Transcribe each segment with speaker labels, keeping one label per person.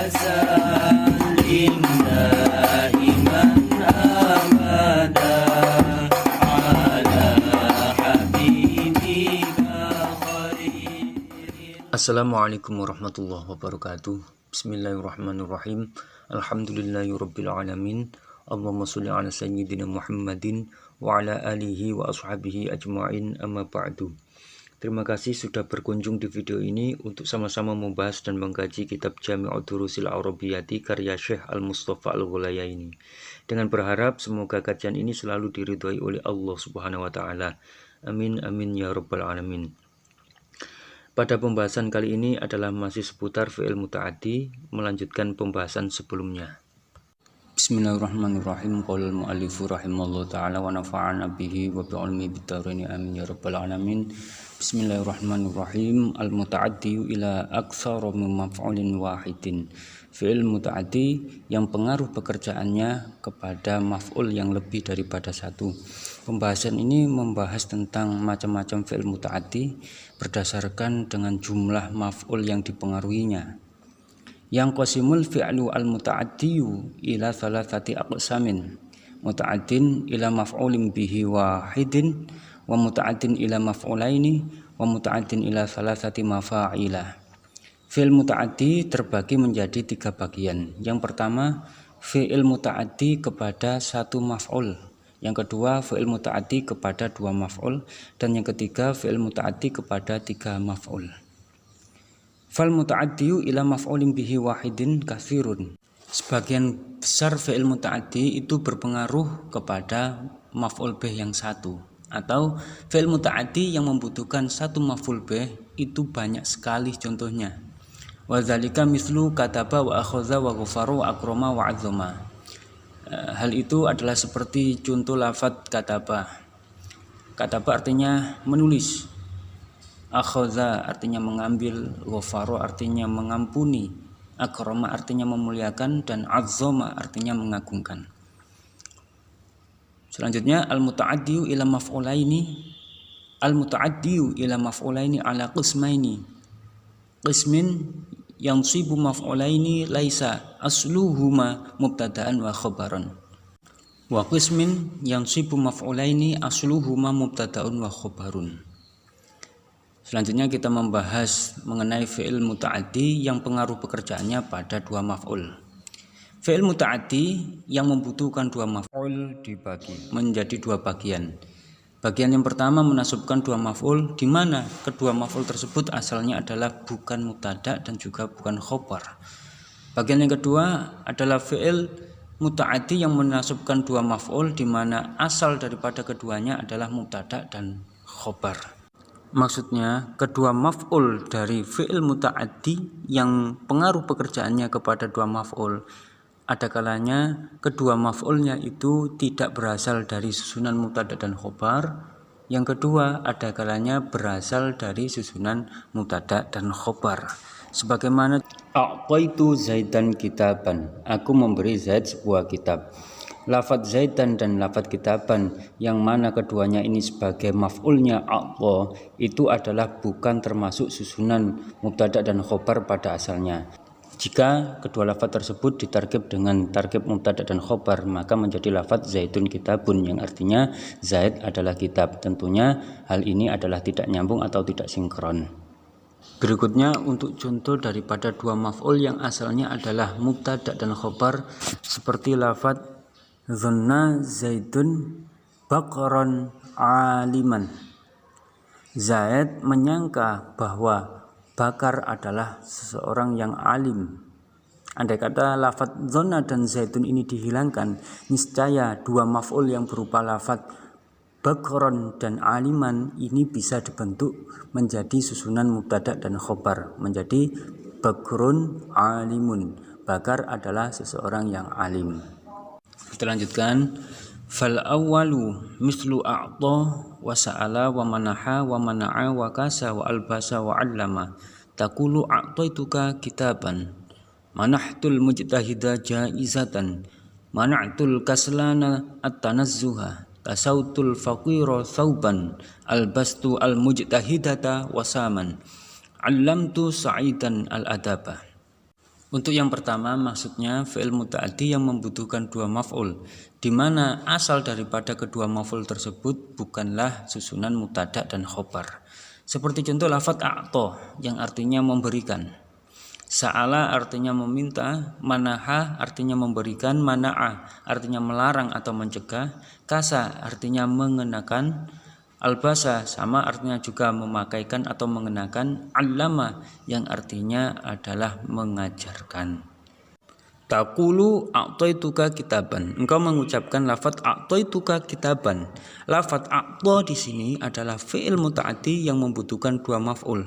Speaker 1: وسلم دائما أبدا على حبيبك خير.
Speaker 2: Assalamualaikum warahmatullahi wabarakatuh. Bismillahirrahmanirrahim. Alhamdulillahirabbil alamin. Allahumma sholli ala sayyidina Muhammadin wa ala alihi wa ashabihi ajma'in, amma ba'du. Terima kasih sudah berkunjung di video ini untuk sama-sama membahas dan mengkaji kitab Jami'ud Durusil Arabiyyati karya Syekh Al-Mustafa Al-Ghulayaini. Dengan berharap semoga kajian ini selalu diridhoi oleh Allah Subhanahu wa taala. Amin amin ya rabbal alamin. Pada pembahasan kali ini adalah masih seputar fi'il muta'addi, melanjutkan pembahasan sebelumnya. Bismillahirrahmanirrahim. Qala al-mu'allifu rahimallahu ta'ala wa nafa'ana bihi wa bi'ilmi bid-dharain amin ya rabbal alamin. Bismillahirrahmanirrahim. Al-muta'addi ila aktsara min maf'ulin wahidin. Fi'il muta'addi yang pengaruh pekerjaannya kepada maf'ul yang lebih daripada satu. Pembahasan ini membahas tentang macam-macam fi'il muta'addi berdasarkan dengan jumlah maf'ul yang dipengaruhinya. Yang qasimul fi'lu al-muta'addiyu ila thalathati aqsamin. Muta'addin ila maf'ulin bihi wahidin, wa muta'addin ila maf'ulaini, wa muta'addin ila thalathati mafa'ila. Fi'il muta'addi terbagi menjadi 3 bagian. Yang pertama, fi'il muta'addi kepada 1 maf'ul. Yang kedua, fi'il muta'addi kepada 2 maf'ul. Dan yang ketiga, fi'il muta'addi kepada 3 maf'ul. Fal muta'addiyu ila maf'ulin bihi wahidin katsirun. Sebagian besar fi'il muta'addi itu berpengaruh kepada maf'ul bih yang satu, atau fi'il muta'addi yang membutuhkan 1 maf'ul bih itu banyak sekali contohnya. Wa dzalika mislu kataba wa akhadha wa ghafara wa akrama wa 'azzama. Hal itu adalah seperti contoh lafadz kataba. Kataba artinya menulis, akhadha artinya mengambil, ghafara artinya mengampuni, akrama artinya memuliakan, dan 'azzama artinya mengagungkan. Selanjutnya al-muta'addiyu ila maf'ulaini ala qismaini. Qismin yansibu maf'ulaini laisa asluhuma mubtada'an wa khabaran. Wa qismin yansibu maf'ulaini asluhuma mubtada'un wa khabarun. Selanjutnya kita membahas mengenai fi'il muta'addi yang pengaruh pekerjaannya pada 2 maf'ul. Fi'il muta'addi yang membutuhkan 2 maf'ul dibagi menjadi 2 bagian. Bagian yang pertama menasabkan 2 maf'ul, di mana kedua maf'ul tersebut asalnya adalah bukan mubtada dan juga bukan khobar. Bagian yang kedua adalah fi'il muta'addi yang menasabkan 2 maf'ul, di mana asal daripada keduanya adalah mubtada dan khobar. Maksudnya, kedua maf'ul dari fi'il muta'addi yang pengaruh pekerjaannya kepada 2 maf'ul, ada kalanya kedua maf'ulnya itu tidak berasal dari susunan mubtada dan khobar. Yang kedua, ada kalanya berasal dari susunan mubtada dan khobar. Sebagaimana a'taitu Zaidan kitaban, aku memberi Zaid sebuah kitab. Lafadz Zaidan dan lafadz kitaban yang mana keduanya ini sebagai maf'ulnya a'ta itu adalah bukan termasuk susunan mubtada dan khobar pada asalnya. Jika kedua lafadz tersebut ditarkib dengan tarkib mubtada dan khobar, maka menjadi lafadz Zaidun kitabun yang artinya Zaid adalah kitab. Tentunya hal ini adalah tidak nyambung atau tidak sinkron. Berikutnya untuk contoh daripada 2 maf'ul yang asalnya adalah mubtada dan khobar, seperti lafadz dhanna Zaidun baqaran aliman. Zaid menyangka bahwa Bakar adalah seseorang yang alim. Andai kata lafadz dhanna dan Zaidun ini dihilangkan, niscaya 2 maf'ul yang berupa lafadz baqaran dan aliman ini bisa dibentuk menjadi susunan mubtada dan khobar, menjadi bakrun alimun. Bakar adalah seseorang yang alim. Kita lanjutkan. Fal awwalu mislu a'ta wa sa'ala wa manaha wa mana'a wa kasa wa albasa wa 'allama. Taqulu a'taituka kitaban, manahtul mujtahida jaizatan, mana'tul kaslana at-tanazzuha, kasautul faqira thawban, albastu al-mujtahidata wasaman, 'allamtu sa'idan al-adaba. Untuk yang pertama maksudnya fi'il muta'addi yang membutuhkan dua maf'ul, di mana asal daripada kedua maf'ul tersebut bukanlah susunan mubtada' dan khobar. Seperti contoh lafadz a'ta yang artinya memberikan, sa'ala artinya meminta, manaha artinya memberikan, mana'a artinya melarang atau mencegah, kasa artinya mengenakan, albasa sama artinya juga memakaikan atau mengenakan, allama yang artinya adalah mengajarkan. Taqulu a'taituka kitaban. Engkau mengucapkan lafadz a'taituka kitaban. Lafadz a'ta di sini adalah fi'il muta'addi yang membutuhkan dua maf'ul,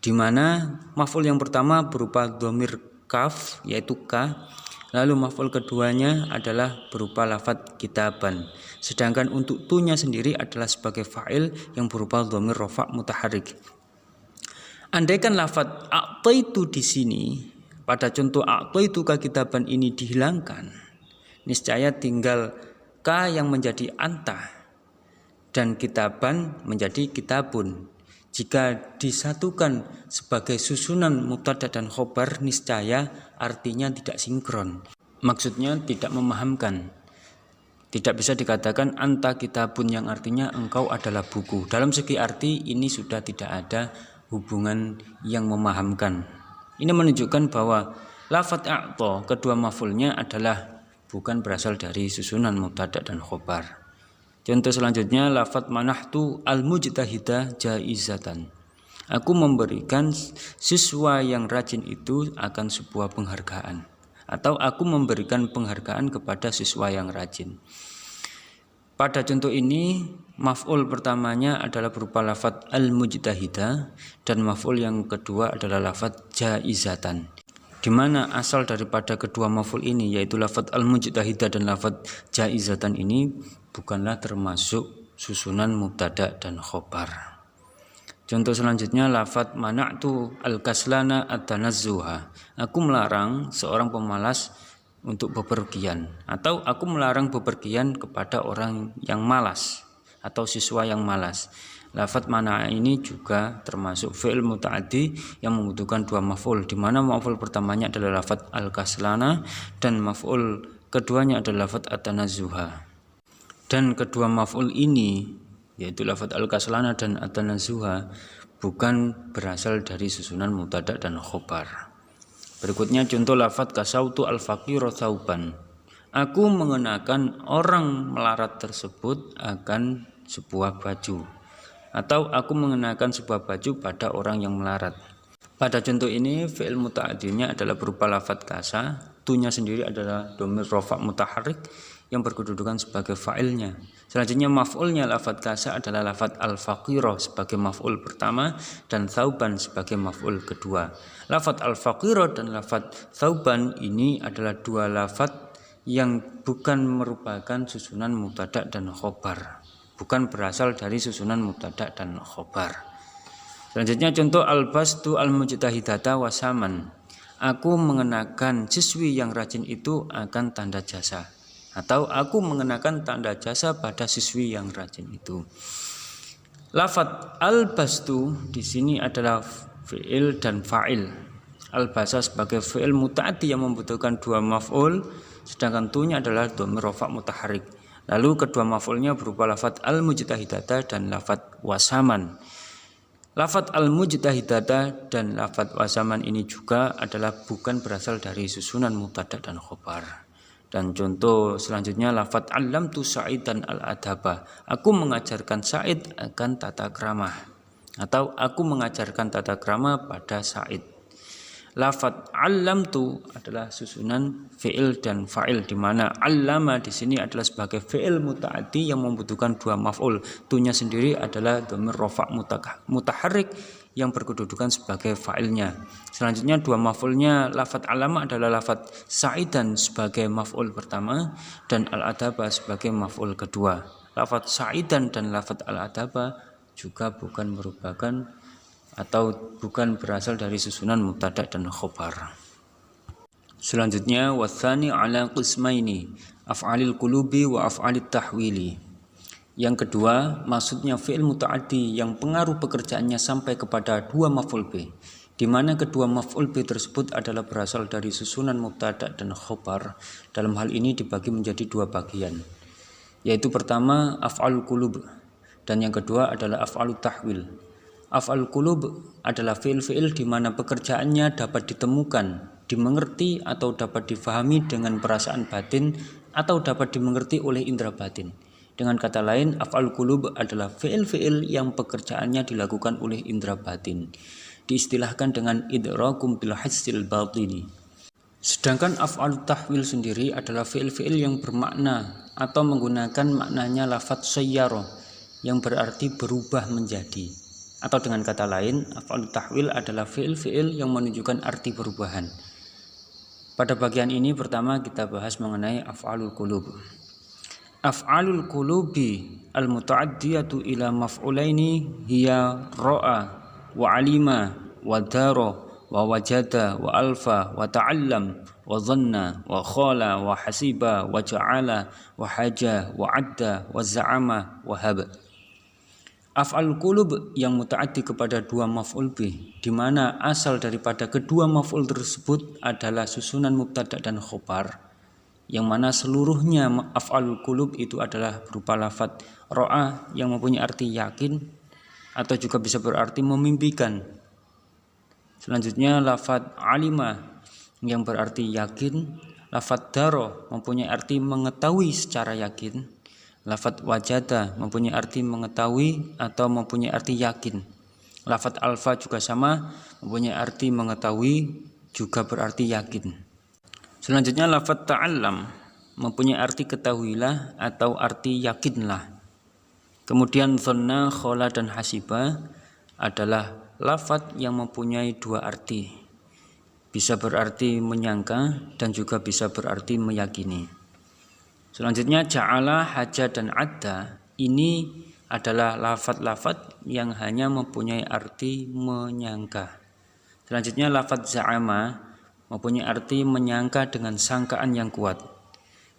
Speaker 2: di mana maf'ul yang pertama berupa dhamir kaf yaitu ka, lalu maf'ul keduanya adalah berupa lafadz kitaban. Sedangkan untuk tunya sendiri adalah sebagai fa'il yang berupa dhamir rafa' mutaharrik. Andaikan lafadz a'taitu di sini pada contoh a'taituka kitaban ini dihilangkan, niscaya tinggal ka yang menjadi anta dan kitaban menjadi kitabun. Jika disatukan sebagai susunan mubtada dan khobar, niscaya artinya tidak sinkron. Maksudnya tidak memahamkan. Tidak bisa dikatakan anta kitabun yang artinya engkau adalah buku. Dalam segi arti ini sudah tidak ada hubungan yang memahamkan. Ini menunjukkan bahwa lafadz a'ta kedua maf'ulnya adalah bukan berasal dari susunan mubtada dan khobar. Contoh selanjutnya lafadz manahtu al-mujtahida jaizatan. Aku memberikan siswa yang rajin itu akan sebuah penghargaan, atau aku memberikan penghargaan kepada siswa yang rajin. Pada contoh ini maf'ul pertamanya adalah berupa lafadz al-mujtahida dan maf'ul yang kedua adalah lafadz jaizatan, di mana asal daripada kedua maf'ul ini yaitu lafadz al-mujtahida dan lafadz jaizatan ini bukanlah termasuk susunan mubtada dan khobar. Contoh selanjutnya lafadz mana'tu al-kaslana at-tanazzuha. Aku melarang seorang pemalas untuk bepergian, atau aku melarang bepergian kepada orang yang malas atau siswa yang malas. Lafadz mana'a ini juga termasuk fi'il muta'addi yang membutuhkan dua maf'ul, di mana maf'ul pertamanya adalah lafadz al-kaslana dan maf'ul keduanya adalah lafadz at-tanazzuha. Dan kedua maf'ul ini yaitu lafadz al-kaslana dan at-tanazzuha bukan berasal dari susunan mubtada dan khobar. Berikutnya contoh lafadz kasautu al-faqira thauban. Aku mengenakan orang melarat tersebut akan sebuah baju, atau aku mengenakan sebuah baju pada orang yang melarat. Pada contoh ini fi'il muta'addinya adalah berupa lafadz kasa, tunya sendiri adalah dhamir rafa' mutaharrik yang berkedudukan sebagai fa'ilnya. Selanjutnya maf'ulnya lafadz kasa adalah lafadz al-faqira sebagai maf'ul pertama dan thauban sebagai maf'ul kedua. Lafadz al-faqira dan lafadz thauban ini adalah dua lafadz yang bukan merupakan susunan mubtada dan khobar, bukan berasal dari susunan mubtada dan khobar. Selanjutnya contoh albastu al-mujtahidata wasaman. Aku mengenakan siswi yang rajin itu akan tanda jasa, atau aku mengenakan tanda jasa pada siswi yang rajin itu. Lafadz albastu di sini adalah fi'il dan fa'il. Albasa sebagai fi'il muta'addi yang membutuhkan dua maf'ul, sedangkan tunya adalah dhamir rafa' mutaharrik. Lalu kedua maf'ulnya berupa lafadz al-mujtahidata dan lafadz wasaman. Lafadz al-mujtahidata dan lafadz wasaman ini juga adalah bukan berasal dari susunan mubtada dan khobar. Dan contoh selanjutnya lafadz allamtu Sa'idan al-adaba. Aku mengajarkan Sa'id akan tata krama, atau aku mengajarkan tata krama pada Sa'id. Lafadz allamtu adalah susunan fi'il dan fa'il, di mana allama di sini adalah sebagai fi'il muta'addi yang membutuhkan dua maf'ul. Tunya sendiri adalah dhamir rafa' mutaharrik yang berkedudukan sebagai fa'ilnya. Selanjutnya dua maf'ulnya lafadz allama adalah lafadz sa'idan sebagai maf'ul pertama dan al-adaba sebagai maf'ul kedua. Lafadz sa'idan dan lafadz al-adaba juga bukan merupakan atau bukan berasal dari susunan mubtada dan khobar. Selanjutnya watsani ala qismaini af'alil qulubi wa af'alit tahwili. Yang kedua maksudnya fi'il muta'addi yang pengaruh pekerjaannya sampai kepada dua maf'ul bih, di mana kedua maf'ul bih tersebut adalah berasal dari susunan mubtada dan khobar. Dalam hal ini dibagi menjadi dua bagian, yaitu pertama af'alul qulub dan yang kedua adalah af'alut tahwil. Af'alul qulub adalah fi'il-fi'il di mana pekerjaannya dapat ditemukan, dimengerti atau dapat difahami dengan perasaan batin atau dapat dimengerti oleh indera batin. Dengan kata lain, af'alul qulub adalah fi'il-fi'il yang pekerjaannya dilakukan oleh indera batin. Diistilahkan dengan idrakum bil hissil batini. Sedangkan af'alut tahwil sendiri adalah fi'il-fi'il yang bermakna atau menggunakan maknanya lafadz sayyara yang berarti berubah menjadi. Atau dengan kata lain, af'alut tahwil adalah fi'il-fi'il yang menunjukkan arti perubahan. Pada bagian ini pertama kita bahas mengenai af'alul qulub. Af'alul qulubi al-muta'addiyatu ila maf'ulaini hiya ra'a wa alima wa dara wa wajada wa alfa wa ta'allam wa dhanna wa khala wa hasiba wa ja'ala wa haja wa adda wa za'ama wa haba. Af'alul qulub yang muta'addi kepada dua maf'ul bih, di mana asal daripada kedua maf'ul tersebut adalah susunan mubtada dan khobar, yang mana seluruhnya af'alul qulub itu adalah berupa lafadz ra'a yang mempunyai arti yakin atau juga bisa berarti memimpikan. Selanjutnya lafadz alima yang berarti yakin, lafadz daro mempunyai arti mengetahui secara yakin, lafadz wajada mempunyai arti mengetahui atau mempunyai arti yakin, lafadz alfa juga sama, mempunyai arti mengetahui juga berarti yakin. Selanjutnya lafadz ta'allam mempunyai arti ketahuilah atau arti yakinlah. Kemudian dhanna, khala dan hasiba adalah lafadz yang mempunyai dua arti. Bisa berarti menyangka dan juga bisa berarti meyakini. Selanjutnya ja'ala, haja dan adda ini adalah lafadz-lafadz yang hanya mempunyai arti menyangka. Selanjutnya lafadz za'ama mempunyai arti menyangka dengan sangkaan yang kuat.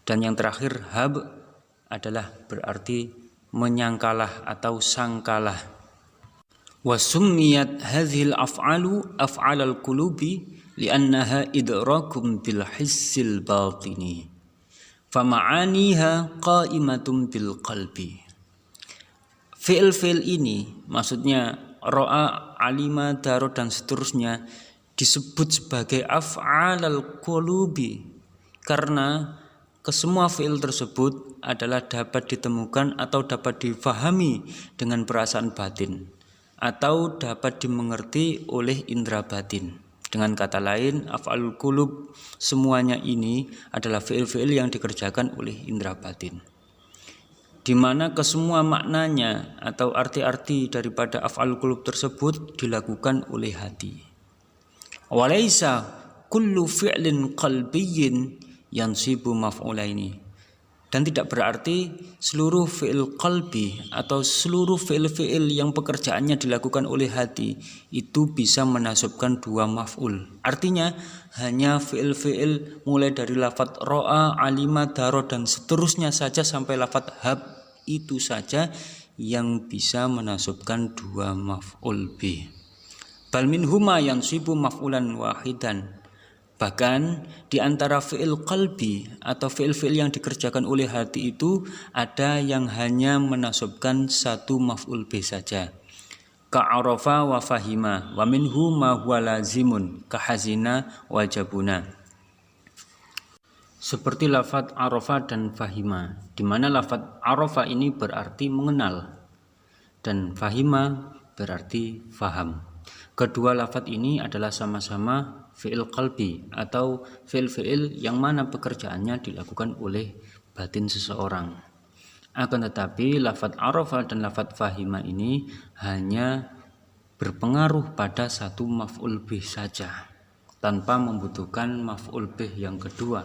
Speaker 2: Dan yang terakhir hab adalah berarti menyangkalah atau sangkalah. Wa summiyat hadhil af'alu af'alal qulubi li'annaha idrakum bil hissil batini fama'aniha qa'imatun bil qalbi. Fi'il-fi'il ini maksudnya ra'a, alima, daro dan seterusnya disebut sebagai af'alal qulubi karena kesemua fi'il tersebut adalah dapat ditemukan atau dapat difahami dengan perasaan batin atau dapat dimengerti oleh indera batin. Dengan kata lain, af'alul qulub semuanya ini adalah fi'il-fi'il yang dikerjakan oleh indera batin, di mana kesemua maknanya atau arti-arti daripada af'alul qulub tersebut dilakukan oleh hati. Walaysa kullu fi'lin qalbiyyin yansibu maf'ulaini, dan tidak berarti seluruh fi'il qalbi atau seluruh fi'il-fi'il yang pekerjaannya dilakukan oleh hati itu bisa menasabkan dua maf'ul. Artinya hanya fi'il-fi'il mulai dari lafadz ra'a, alima, daro dan seterusnya saja sampai lafadz hab itu saja yang bisa menasabkan dua maf'ul bih. Bal minhuma yansibu maf'ulan wahidan. Bahkan di antara fi'il qalbi atau fi'il-fi'il yang dikerjakan oleh hati itu ada yang hanya menasabkan satu maf'ul bih saja. Ka'arafa wa fahima wa minhu ma huwa lazimun kahazina wa jabuna. Seperti lafadz arafa dan fahima, di mana lafadz arafa ini berarti mengenal dan fahima berarti faham. Kedua lafadz ini adalah sama-sama fi'il qalbi atau fi'il-fi'il yang mana pekerjaannya dilakukan oleh batin seseorang. Akan tetapi lafadz arafa dan lafadz fahima ini hanya berpengaruh pada satu maf'ul bih saja, tanpa membutuhkan maf'ul bih yang kedua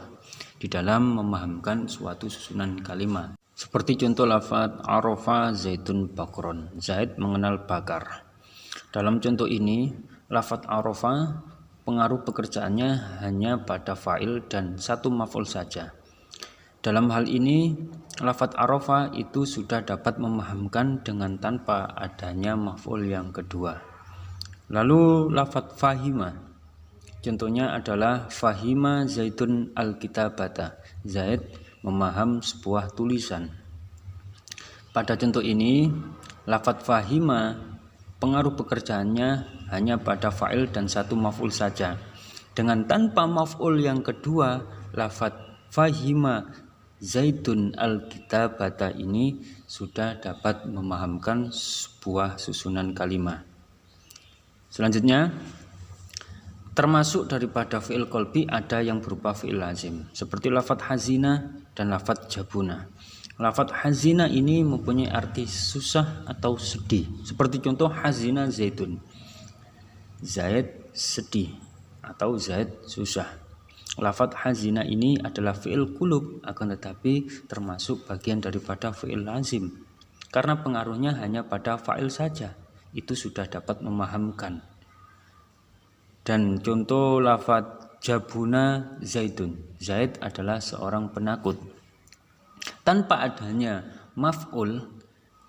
Speaker 2: di dalam memahamkan suatu susunan kalimat. Seperti contoh lafadz arafa zaitun bakron, Zaid mengenal bakar. Dalam contoh ini lafadz arafa pengaruh pekerjaannya hanya pada fa'il dan satu maf'ul saja. Dalam hal ini lafadz arafa itu sudah dapat memahamkan dengan tanpa adanya maf'ul yang kedua. Lalu lafadz fahima, contohnya adalah fahima Zaidun al-kitabata, Zaid memaham sebuah tulisan. Pada contoh ini lafadz fahima pengaruh pekerjaannya hanya pada fa'il dan satu maf'ul saja. Dengan tanpa maf'ul yang kedua, lafadz fahima Zaidun al-kitabata ini sudah dapat memahamkan sebuah susunan kalimat. Selanjutnya, termasuk daripada fi'il qalbi ada yang berupa fi'il lazim, seperti lafadz hazina dan lafadz jabuna. Lafadz hazina ini mempunyai arti susah atau sedih, seperti contoh hazina Zaidun, Zaid sedih atau Zaid susah. Lafadz hazina ini adalah fi'il qulub, akan tetapi termasuk bagian daripada fi'il lazim, karena pengaruhnya hanya pada fa'il saja, itu sudah dapat memahamkan. Dan contoh lafadz jabuna Zaidun, Zaid adalah seorang penakut. Tanpa adanya maf'ul,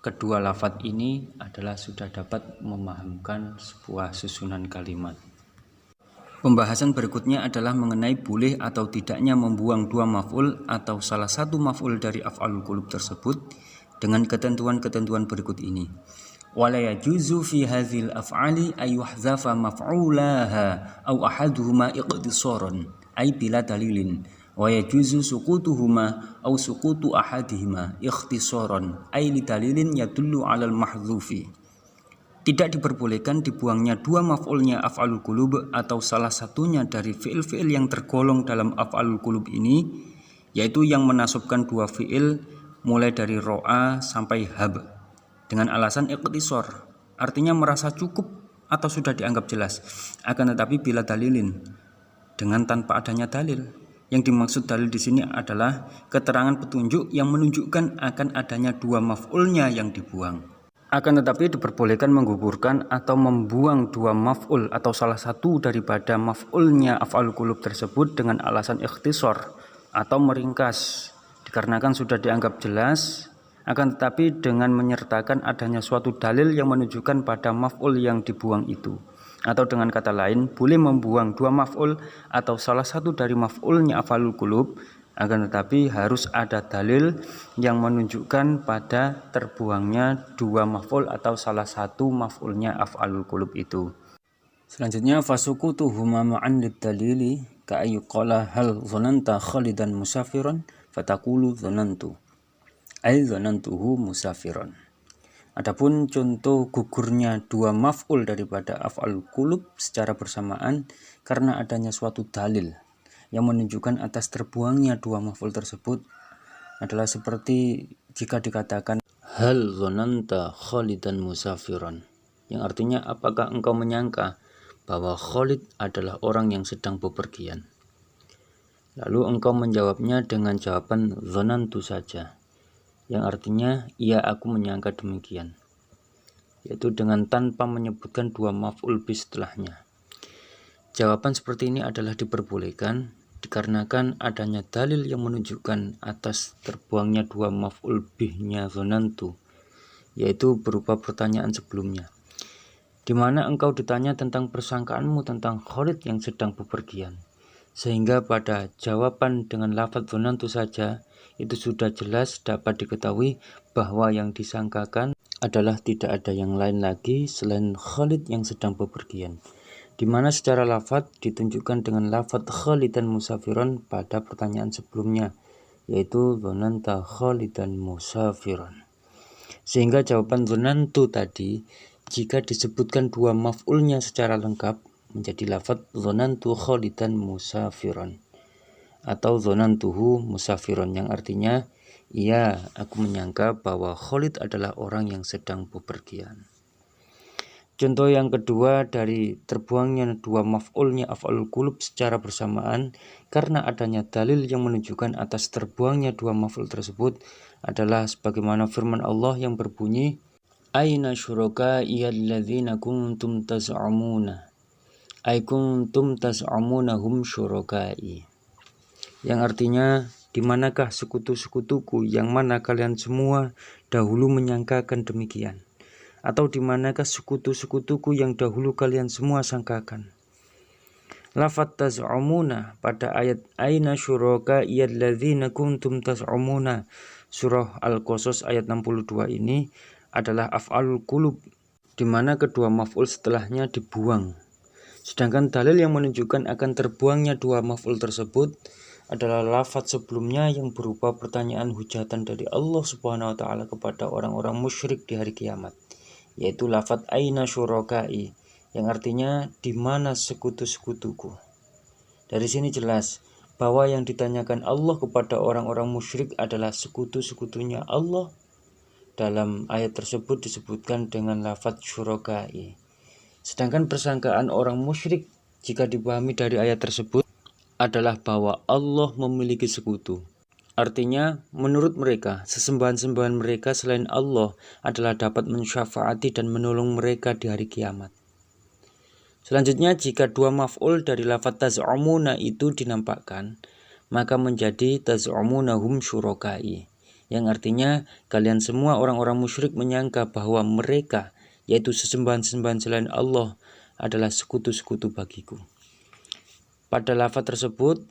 Speaker 2: kedua lafadz ini adalah sudah dapat memahamkan sebuah susunan kalimat. Pembahasan berikutnya adalah mengenai boleh atau tidaknya membuang dua maf'ul atau salah satu maf'ul dari af'alul qulub tersebut dengan ketentuan-ketentuan berikut ini. Wala yajuzu fi hadzal af'ali ay yuhzafa maf'ulaha aw ahaduhuma iqtisaran ay bila dalilin, wa yajuzu suqutuhuma aw suqutu ahadihima ikhtisaran ay li dalilin yadullu 'alal mahdzufi. Tidak diperbolehkan dibuangnya dua maf'ulnya af'alul qulub atau salah satunya dari fi'il-fi'il yang tergolong dalam af'alul qulub ini, yaitu yang menasabkan dua fi'il mulai dari ro'a sampai hab, dengan alasan iqtisar, artinya merasa cukup atau sudah dianggap jelas, akan tetapi bila dalilin, dengan tanpa adanya dalil. Yang dimaksud dalil di sini adalah keterangan petunjuk yang menunjukkan akan adanya dua maf'ulnya yang dibuang. Akan tetapi diperbolehkan menggugurkan atau membuang dua maf'ul atau salah satu daripada maf'ulnya af'alul qulub tersebut dengan alasan ikhtisar atau meringkas, dikarenakan sudah dianggap jelas, akan tetapi dengan menyertakan adanya suatu dalil yang menunjukkan pada maf'ul yang dibuang itu. Atau dengan kata lain, boleh membuang dua maf'ul atau salah satu dari maf'ulnya af'alul qulub, akan tetapi harus ada dalil yang menunjukkan pada terbuangnya dua maf'ul atau salah satu maf'ulnya af'alul qulub itu. Selanjutnya, fasukutuhuma ma'an lid-dalili ka ayyuqala hal dhananta khalidan musafiran fataqulu dhanantu ay dhanantuhu musafiran. Adapun contoh gugurnya dua maf'ul daripada af'alul qulub secara bersamaan karena adanya suatu dalil yang menunjukkan atas terbuangnya dua maf'ul tersebut adalah seperti jika dikatakan hal dhananta khalidan musafiran, yang artinya apakah engkau menyangka bahwa Khalid adalah orang yang sedang bepergian. Lalu engkau menjawabnya dengan jawaban dhanantu saja, yang artinya iya aku menyangka demikian, yaitu dengan tanpa menyebutkan dua maf'ul bi setelahnya. Jawaban seperti ini adalah diperbolehkan dikarenakan adanya dalil yang menunjukkan atas terbuangnya dua maf'ul bihnya dhanantu, yaitu berupa pertanyaan sebelumnya, di mana engkau ditanya tentang persangkaanmu tentang Khalid yang sedang bepergian, sehingga pada jawaban dengan lafadz dhanantu saja itu sudah jelas dapat diketahui bahwa yang disangkakan adalah tidak ada yang lain lagi selain Khalid yang sedang bepergian, di mana secara lafadz ditunjukkan dengan lafadz khalidan musafiran pada pertanyaan sebelumnya, yaitu dhananta khalidan musafiran. Sehingga jawaban dhanantu tadi jika disebutkan dua maf'ulnya secara lengkap menjadi lafadz dhanantu khalidan musafiran atau dhanantuhu musafiran, yang artinya iya aku menyangka bahwa Khalid adalah orang yang sedang bepergian. Contoh yang kedua dari terbuangnya dua maf'ulnya af'alul qulub secara bersamaan karena adanya dalil yang menunjukkan atas terbuangnya dua maf'ul tersebut adalah sebagaimana firman Allah yang berbunyi aina syuraka'i alladzina kuntum taz'umuna ay kuntum taz'umunahum syuraka'i, yang artinya di manakah sekutu-sekutuku yang mana kalian semua dahulu menyangkakan demikian. Atau di manakah sekutu-sekutuku yang dahulu kalian semua sangkakan? Lafat taz'umuna pada ayat aina syuraka iyalladzina kuntum taz'umuna surah Al-Qasas ayat 62 ini adalah af'alul qulub, di mana kedua maf'ul setelahnya dibuang. Sedangkan dalil yang menunjukkan akan terbuangnya dua maf'ul tersebut adalah lafaz sebelumnya yang berupa pertanyaan hujatan dari Allah Subhanahu wa taala kepada orang-orang musyrik di hari kiamat, yaitu lafaz aina syurakai, yang artinya di mana sekutu-sekutuku. Dari sini jelas bahwa yang ditanyakan Allah kepada orang-orang musyrik adalah sekutu-sekutunya Allah. Dalam ayat tersebut disebutkan dengan lafaz syurakai. Sedangkan persangkaan orang musyrik jika dipahami dari ayat tersebut adalah bahwa Allah memiliki sekutu. Artinya, menurut mereka, sesembahan-sembahan mereka selain Allah adalah dapat mensyafaati dan menolong mereka di hari kiamat. Selanjutnya, jika dua maf'ul dari lafaz taz'umuna itu dinampakkan, maka menjadi taz'umunahum syurakai, yang artinya kalian semua orang-orang musyrik menyangka bahwa mereka, yaitu sesembahan-sembahan selain Allah, adalah sekutu-sekutu bagiku. Pada lafaz tersebut,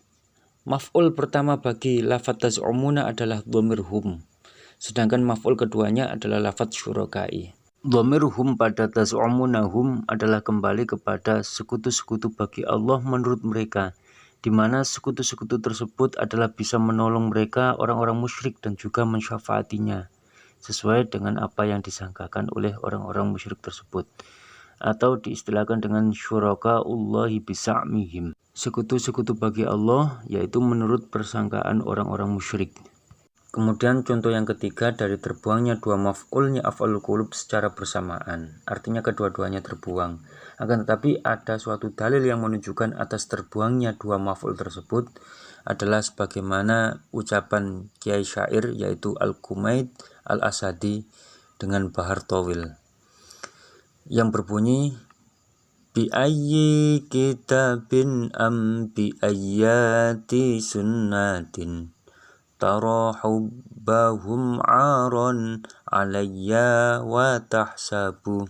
Speaker 2: maf'ul pertama bagi lafaz taz'umuna adalah dhamir hum, sedangkan maf'ul keduanya adalah lafaz syurakai. Dhamir hum pada taz'umunahum adalah kembali kepada sekutu-sekutu bagi Allah menurut mereka, di mana sekutu-sekutu tersebut adalah bisa menolong mereka orang-orang musyrik dan juga mensyafaatinya sesuai dengan apa yang disangkakan oleh orang-orang musyrik tersebut, atau diistilahkan dengan syurakaullahi bisa'mihim, sekutu-sekutu bagi Allah, yaitu menurut persangkaan orang-orang musyrik. Kemudian contoh yang ketiga dari terbuangnya dua maf'ulnya af'alul qulub secara bersamaan, artinya kedua-duanya terbuang. Akan tetapi ada suatu dalil yang menunjukkan atas terbuangnya dua maf'ul tersebut adalah sebagaimana ucapan kiai syair yaitu Al-Kumaid Al-Asadi dengan Bahar Tawil yang berbunyi bi ayyi kitabin am bi ayyati sunnatin tara hubbahum aron alayya wa tahsabu,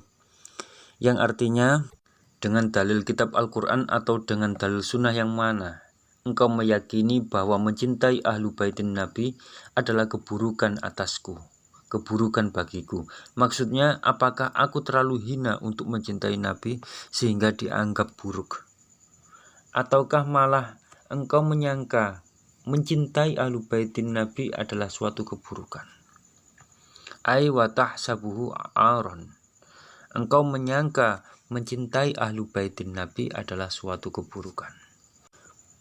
Speaker 2: yang artinya dengan dalil kitab Al-Quran atau dengan dalil sunnah yang mana engkau meyakini bahwa mencintai ahlu baitin Nabi adalah keburukan atasku, keburukan bagiku. Maksudnya, apakah aku terlalu hina untuk mencintai Nabi sehingga dianggap buruk? Ataukah malah engkau menyangka mencintai ahlu baitin Nabi adalah suatu keburukan? Ai wa tahsabuhu aron. Engkau menyangka mencintai ahlu baitin Nabi adalah suatu keburukan.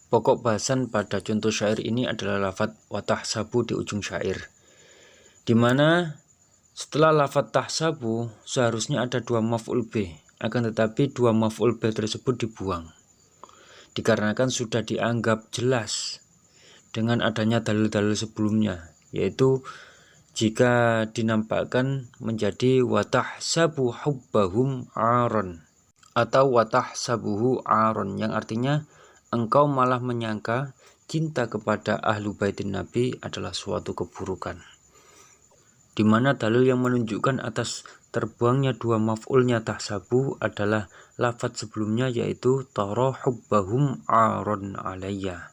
Speaker 2: Pokok bahasan pada contoh syair ini adalah lafaz wa tahsabu di ujung syair, di mana setelah lafaz tahsabu seharusnya ada dua maf'ul B, akan tetapi dua maf'ul B tersebut dibuang dikarenakan sudah dianggap jelas dengan adanya dalil-dalil sebelumnya, yaitu jika dinampakkan menjadi wa tahsabu hubbahum aron atau wa tahsabuhu aron, yang artinya engkau malah menyangka cinta kepada ahlu baitin Nabi adalah suatu keburukan, di mana dalil yang menunjukkan atas terbuangnya dua maf'ulnya tahsabu adalah lafaz sebelumnya yaitu tara hubbahum aron alayya.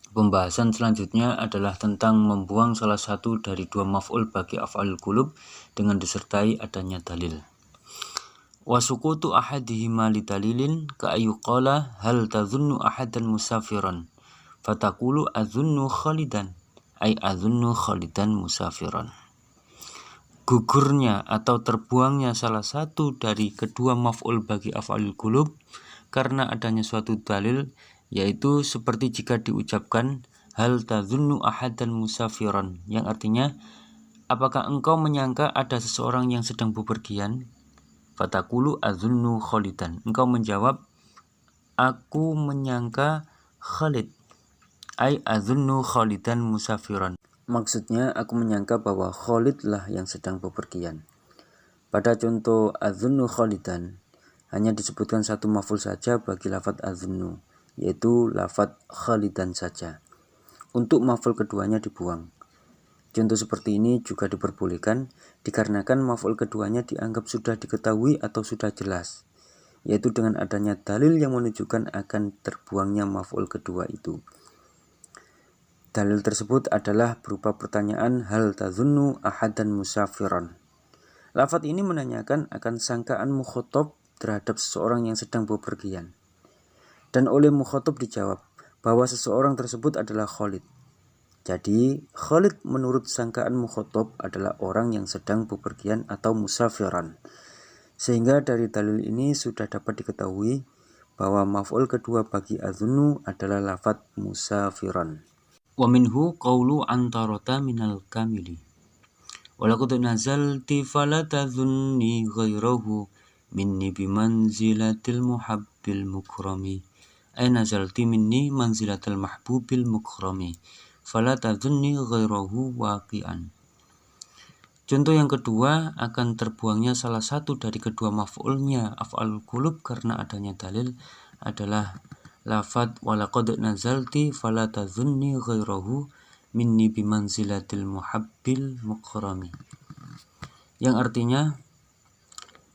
Speaker 2: Pembahasan selanjutnya adalah tentang membuang salah satu dari dua maf'ul bagi af'alul qulub dengan disertai adanya dalil. Wa sukutu ahadihima li dalilin ka ayyuqala hal tadhunnu ahadan musafiran fataqulu adhunnu khalidan ay adhunnu khalidan musafiran. Gugurnya atau terbuangnya salah satu dari kedua maf'ul bagi af'alul qulub karena adanya suatu dalil, yaitu seperti jika diucapkan hal tadhunnu ahadan musafiran, yang artinya apakah engkau menyangka ada seseorang yang sedang bepergian? Fatakulu adhunnu khalidan, engkau menjawab aku menyangka Khalid, ay adhunnu khalidan musafiran, maksudnya aku menyangka bahwa Khalid lah yang sedang bepergian. Pada contoh adhunnu khalidan hanya disebutkan satu maf'ul saja bagi lafaz adhunnu, yaitu lafaz khalidan saja. Untuk maf'ul keduanya dibuang. Contoh seperti ini juga diperbolehkan dikarenakan maf'ul keduanya dianggap sudah diketahui atau sudah jelas, yaitu dengan adanya dalil yang menunjukkan akan terbuangnya maf'ul kedua itu. Dalil tersebut adalah berupa pertanyaan hal tazunnu ahadan musafiran. Lafaz ini menanyakan akan sangkaan mukhatab terhadap seseorang yang sedang bepergian. Dan oleh mukhatab dijawab bahwa seseorang tersebut adalah Khalid. Jadi, Khalid menurut sangkaan mukhatab adalah orang yang sedang bepergian atau musafiran. Sehingga dari dalil ini sudah dapat diketahui bahwa maf'ul kedua bagi azunnu adalah lafaz musafiran. Wa minhu qawlu antarota minal kamili. Walaqad nazalti fala tazunni ghairahu minni bimanzilatil muhabbil mukrami. Ay nazalti minni manzilatil mahbubil mukrami. Fala tazunni ghairahu waqi'an. Contoh yang kedua, akan terbuangnya salah satu dari kedua maf'ulnya af'alul qulub karena adanya dalil adalah lafadz walaqad nazalti fala tazunni ghairahu minni bimanzilatil muhabbil mukrami, yang artinya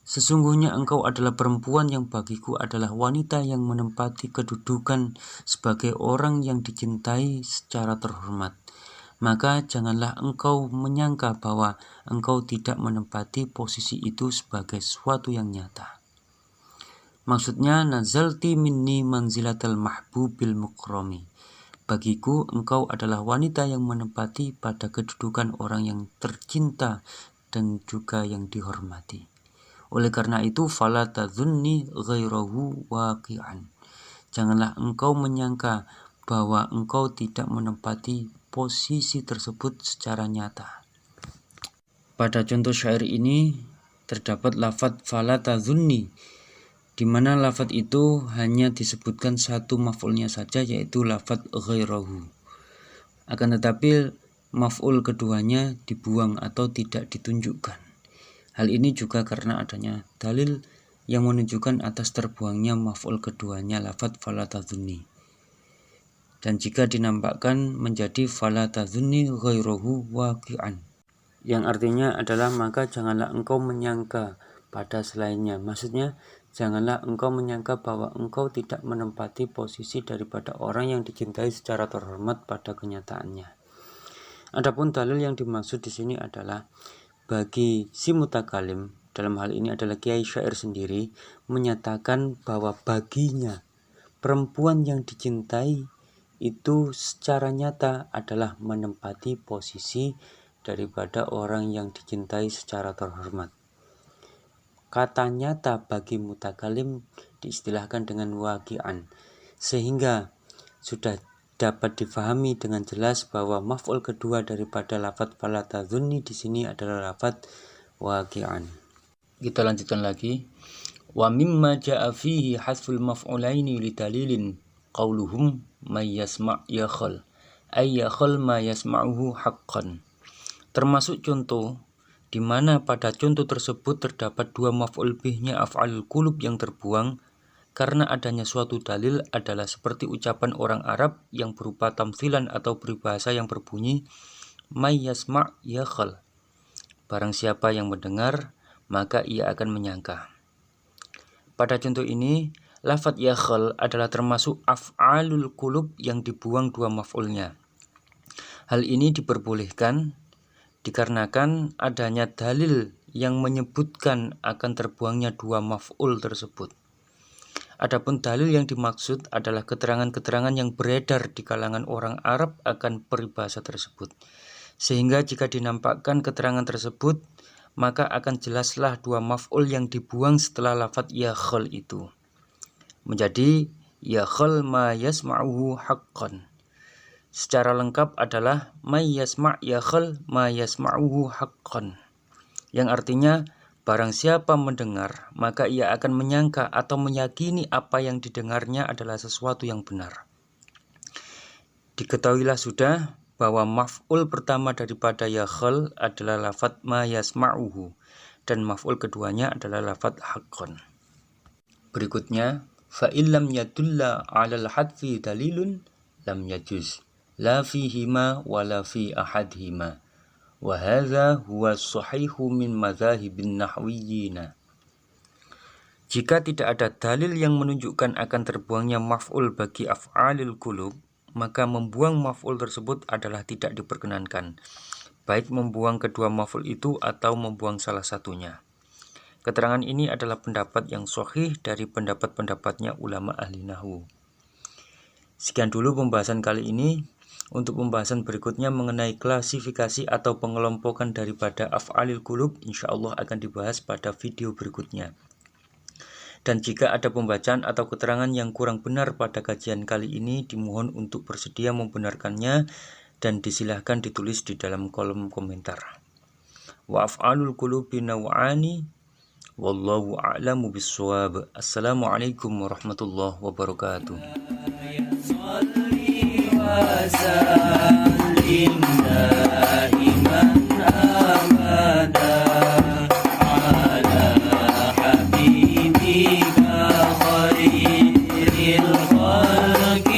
Speaker 2: sesungguhnya engkau adalah perempuan yang bagiku adalah wanita yang menempati kedudukan sebagai orang yang dicintai secara terhormat. Maka janganlah engkau menyangka bahwa engkau tidak menempati posisi itu sebagai sesuatu yang nyata. Maksudnya, nazalti minni manzilatal mahbubil mukrami. Bagiku engkau adalah wanita yang menempati pada kedudukan orang yang tercinta dan juga yang dihormati. Oleh karena itu, fala tazunni ghairahu waqi'an. Janganlah engkau menyangka bahwa engkau tidak menempati posisi tersebut secara nyata. Pada contoh syair ini terdapat lafadz fala tazunni, di mana lafadz itu hanya disebutkan satu maf'ulnya saja, yaitu lafadz ghairahu. Akan tetapi maf'ul keduanya dibuang atau tidak ditunjukkan. Hal ini juga karena adanya dalil yang menunjukkan atas terbuangnya maf'ul keduanya lafadz fala tazunni. Dan jika dinampakkan menjadi fala tazunni ghairahu waqi'an, yang artinya adalah maka janganlah engkau menyangka pada selainnya. Maksudnya, janganlah engkau menyangka bahwa engkau tidak menempati posisi daripada orang yang dicintai secara terhormat pada kenyataannya. Adapun dalil yang dimaksud di sini adalah bagi si mutakalim, dalam hal ini adalah kiai syair sendiri, menyatakan bahwa baginya perempuan yang dicintai itu secara nyata adalah menempati posisi daripada orang yang dicintai secara terhormat. Kata nyata bagi mutakalim diistilahkan dengan waqi'an, sehingga sudah dapat difahami dengan jelas bahwa maf'ul kedua daripada lafadz fala tazunni di sini adalah lafadz waqi'an. Kita lanjutkan lagi. Wa mimma ja'a fihi hasful maf'ulaini li dalilin qauluhum may yasma' yakhal ay yakhal ma yasma'uhu haqqan. Termasuk contoh di mana pada contoh tersebut terdapat dua maf'ul bihnya af'alul qulub yang terbuang karena adanya suatu dalil adalah seperti ucapan orang Arab yang berupa tamthilan atau peribahasa yang berbunyi may yasma' yakhal. Barang siapa yang mendengar maka ia akan menyangka. Pada contoh ini lafadz yakhal adalah termasuk af'alul qulub yang dibuang dua maf'ulnya. Hal ini diperbolehkan dikarenakan adanya dalil yang menyebutkan akan terbuangnya dua maf'ul tersebut. Adapun dalil yang dimaksud adalah keterangan-keterangan yang beredar di kalangan orang Arab akan peribahasa tersebut. Sehingga jika dinampakkan keterangan tersebut, maka akan jelaslah dua maf'ul yang dibuang setelah lafadz yakhal itu. Menjadi yakhal ma yasma'uhu haqqan. Secara lengkap adalah may yasma' yakhal ma yasma'uhu haqqan, yang artinya barang siapa mendengar maka ia akan menyangka atau meyakini apa yang didengarnya adalah sesuatu yang benar. Diketahuilah sudah bahwa maf'ul pertama daripada yakhal adalah lafadz ma yasma'uhu dan maf'ul keduanya adalah lafadz haqqan. Berikutnya, fa illam yadulla 'alal hadfi dalilun lam yajuz la fihima wala fi ahadhima wa hadza huwa sahihu min madzhabin nahwiyyin. Jika tidak ada dalil yang menunjukkan akan terbuangnya maf'ul bagi af'alil qulub, maka membuang maf'ul tersebut adalah tidak diperkenankan, baik membuang kedua maf'ul itu atau membuang salah satunya. Keterangan ini adalah pendapat yang sahih dari pendapat-pendapatnya ulama ahli nahwu. Sekian dulu pembahasan kali ini. Untuk pembahasan berikutnya mengenai klasifikasi atau pengelompokan daripada af'alil qulub, insyaallah akan dibahas pada video berikutnya. Dan jika ada pembacaan atau keterangan yang kurang benar pada kajian kali ini, dimohon untuk bersedia membenarkannya dan disilahkan ditulis di dalam kolom komentar. Wa af'alul qulubi naw'ani wallahu a'lamu bissawab. Assalamualaikum warahmatullahi wabarakatuh.
Speaker 1: خير الخلق